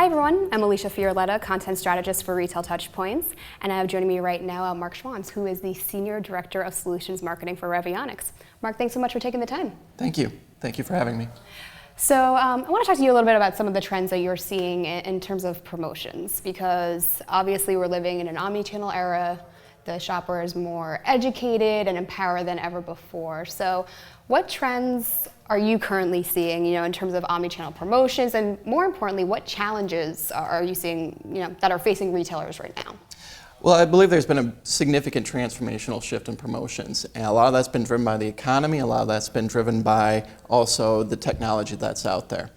Hi everyone, I'm Alicia Fiorletta, Content Strategist for Retail TouchPoints, and I have joining me right now Mark Schwans, who is the Senior Director of Solutions Marketing for Revionics. Mark, thanks so much for taking the time. Thank you. Thank you for having me. So I want to talk to you a little bit about some of the trends that you're seeing in terms of promotions, because obviously we're living in an omni-channel era. The shopper is more educated and empowered than ever before. So what trends are you currently seeing, in terms of omni-channel promotions, and more importantly, what challenges are you seeing, that are facing retailers right now? Well, I believe there's been a significant transformational shift in promotions, and a lot of that's been driven by the economy, a lot of that's been driven by also the technology that's out there.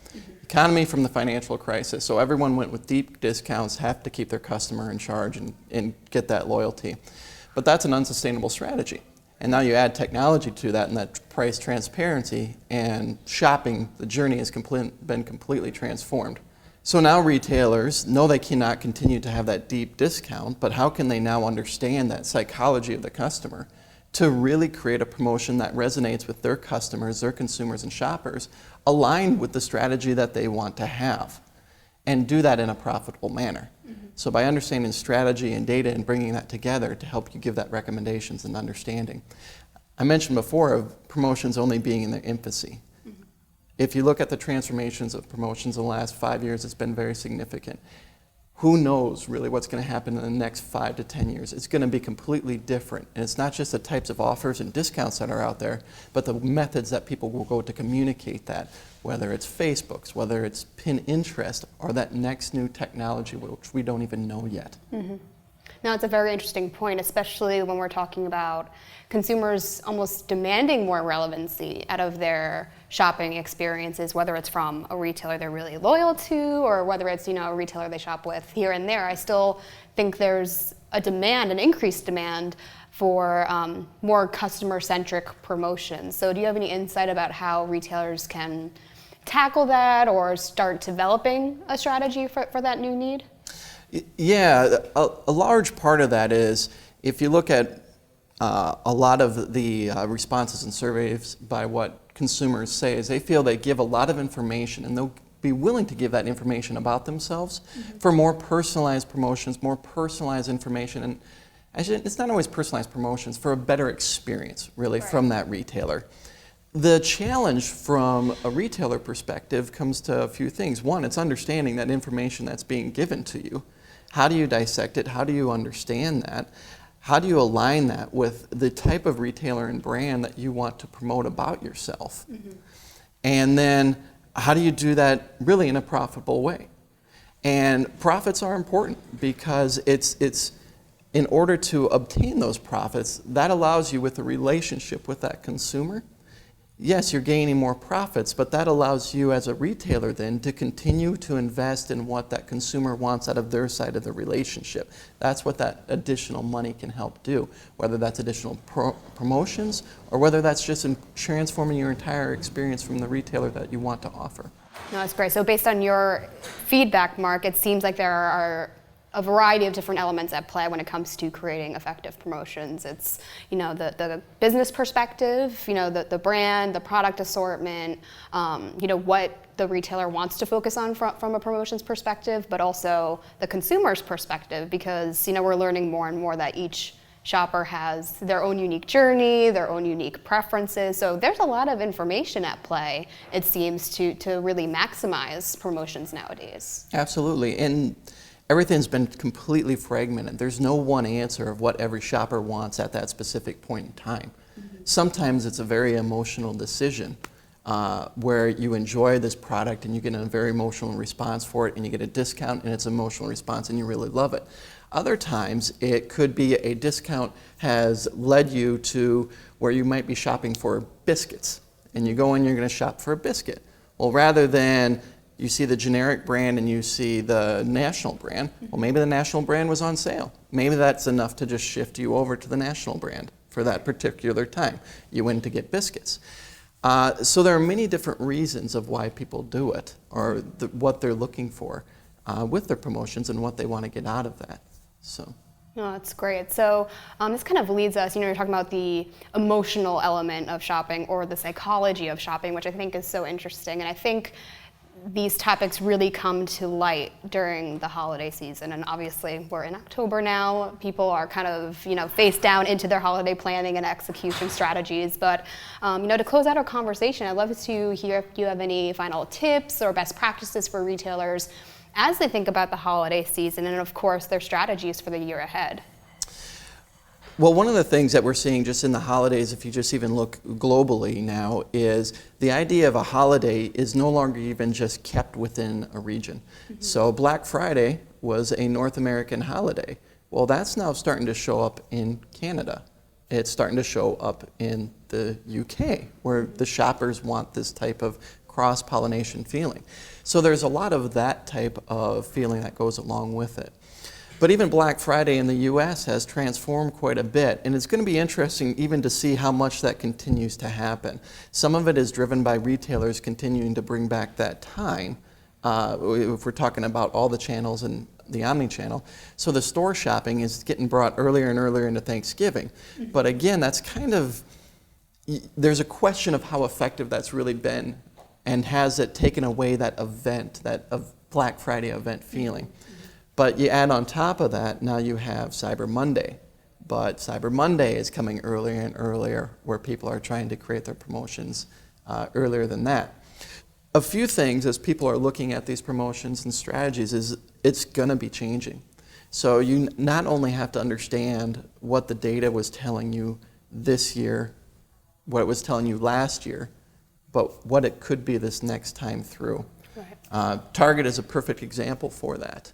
Economy from the financial crisis, so everyone went with deep discounts, have to keep their customer in charge and get that loyalty. But that's an unsustainable strategy. And now you add technology to that, and that price transparency and shopping, the journey has been completely transformed. So now retailers know they cannot continue to have that deep discount, but how can they now understand that psychology of the customer to really create a promotion that resonates with their customers, their consumers and shoppers, aligned with the strategy that they want to have, and do that in a profitable manner. So by understanding strategy and data and bringing that together to help you give that recommendations and understanding. I mentioned before of promotions only being in their infancy. If you look at the transformations of promotions in the last 5 years, it's been very significant. Who knows really what's going to happen in the next 5 to 10 years? It's going to be completely different. And it's not just the types of offers and discounts that are out there, but the methods that people will go to communicate that, whether it's Facebook's, whether it's pin interest, or that next new technology which we don't even know yet. Now, it's a very interesting point, especially when we're talking about consumers almost demanding more relevancy out of their shopping experiences, whether it's from a retailer they're really loyal to or whether it's, a retailer they shop with here and there. I still think there's a demand, an increased demand for more customer-centric promotions. So do you have any insight about how retailers can tackle that or start developing a strategy for that new need? Yeah, a large part of that is, if you look at a lot of the responses and surveys by what consumers say, is they feel they give a lot of information and they'll be willing to give that information about themselves for more personalized promotions, more personalized information, and actually it's not always personalized promotions, for a better experience really from that retailer. The challenge from a retailer perspective comes to a few things. One, it's understanding that information that's being given to you. How do you dissect it? How do you understand that? How do you align that with the type of retailer and brand that you want to promote about yourself? And then how do you do that really in a profitable way? And profits are important because it's in order to obtain those profits, that allows you with a relationship with that consumer. Yes, you're gaining more profits, but that allows you as a retailer then to continue to invest in what that consumer wants out of their side of the relationship. That's what that additional money can help do, whether that's additional promotions or whether that's just in transforming your entire experience from the retailer that you want to offer. No, that's great. So based on your feedback, Mark, it seems like there are a variety of different elements at play when it comes to creating effective promotions. It's, the business perspective, the brand, the product assortment, what the retailer wants to focus on from a promotions perspective, but also the consumer's perspective, because, we're learning more and more that each shopper has their own unique journey, their own unique preferences. So there's a lot of information at play, it seems, to really maximize promotions nowadays. Absolutely. And everything's been completely fragmented. There's no one answer of what every shopper wants at that specific point in time. Sometimes it's a very emotional decision where you enjoy this product and you get a very emotional response for it, and you get a discount and it's an emotional response and you really love it. Other times it could be a discount has led you to where you might be shopping for biscuits, and you go and you're going to shop for a biscuit. Well, rather than you see the generic brand and you see the national brand, well, maybe the national brand was on sale. Maybe that's enough to just shift you over to the national brand for that particular time. You went to get biscuits. So there are many different reasons of why people do it, or what they're looking for with their promotions and what they want to get out of that. So. No, that's great. So this kind of leads us, you're talking about the emotional element of shopping or the psychology of shopping, which I think is so interesting. And I think these topics really come to light during the holiday season. And obviously we're in October now. People are kind of, face down into their holiday planning and execution strategies. But, to close out our conversation, I'd love to hear if you have any final tips or best practices for retailers as they think about the holiday season and, of course, their strategies for the year ahead. Well, one of the things that we're seeing just in the holidays, if you just even look globally now, is the idea of a holiday is no longer even just kept within a region. Mm-hmm. So Black Friday was a North American holiday. Well, that's now starting to show up in Canada. It's starting to show up in the UK, where the shoppers want this type of cross-pollination feeling. So there's a lot of that type of feeling that goes along with it. But even Black Friday in the US has transformed quite a bit, and it's going to be interesting even to see how much that continues to happen. Some of it is driven by retailers continuing to bring back that time, if we're talking about all the channels and the omni-channel. So the store shopping is getting brought earlier and earlier into Thanksgiving. Mm-hmm. But again, that's there's a question of how effective that's really been, and has it taken away that event, that Black Friday event feeling. Mm-hmm. But you add on top of that, now you have Cyber Monday. But Cyber Monday is coming earlier and earlier, where people are trying to create their promotions earlier than that. A few things as people are looking at these promotions and strategies is it's going to be changing. So you not only have to understand what the data was telling you this year, what it was telling you last year, but what it could be this next time through. Right. Target is a perfect example for that.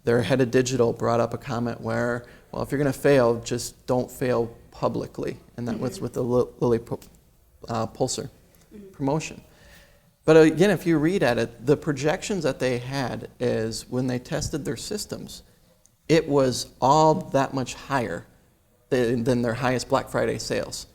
Their head of digital brought up a comment where, well, if you're going to fail, just don't fail publicly. And that was with the Lilly Pulsar promotion. But again, if you read at it, the projections that they had is when they tested their systems, it was all that much higher than their highest Black Friday sales.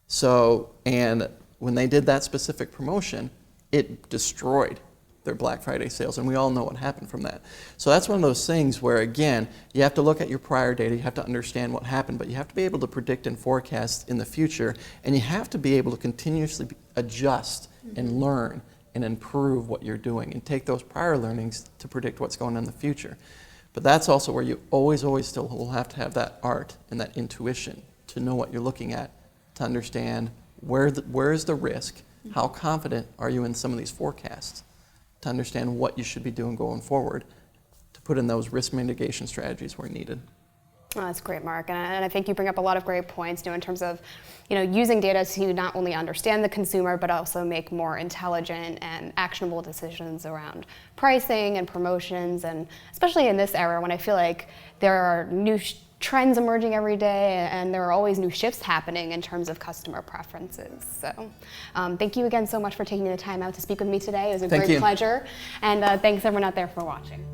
So, and when they did that specific promotion, it destroyed their Black Friday sales, and we all know what happened from that. So that's one of those things where, again, you have to look at your prior data, you have to understand what happened, but you have to be able to predict and forecast in the future, and you have to be able to continuously adjust and learn and improve what you're doing, and take those prior learnings to predict what's going on in the future. But that's also where you always still will have to have that art and that intuition to know what you're looking at, to understand where is the risk, how confident are you in some of these forecasts, to understand what you should be doing going forward, to put in those risk mitigation strategies where needed. Oh, that's great, Mark. And I think you bring up a lot of great points, in terms of, using data to not only understand the consumer, but also make more intelligent and actionable decisions around pricing and promotions, and especially in this era when I feel like there are new trends emerging every day, and there are always new shifts happening in terms of customer preferences. So thank you again so much for taking the time out to speak with me today. It was a great pleasure. And thanks everyone out there for watching.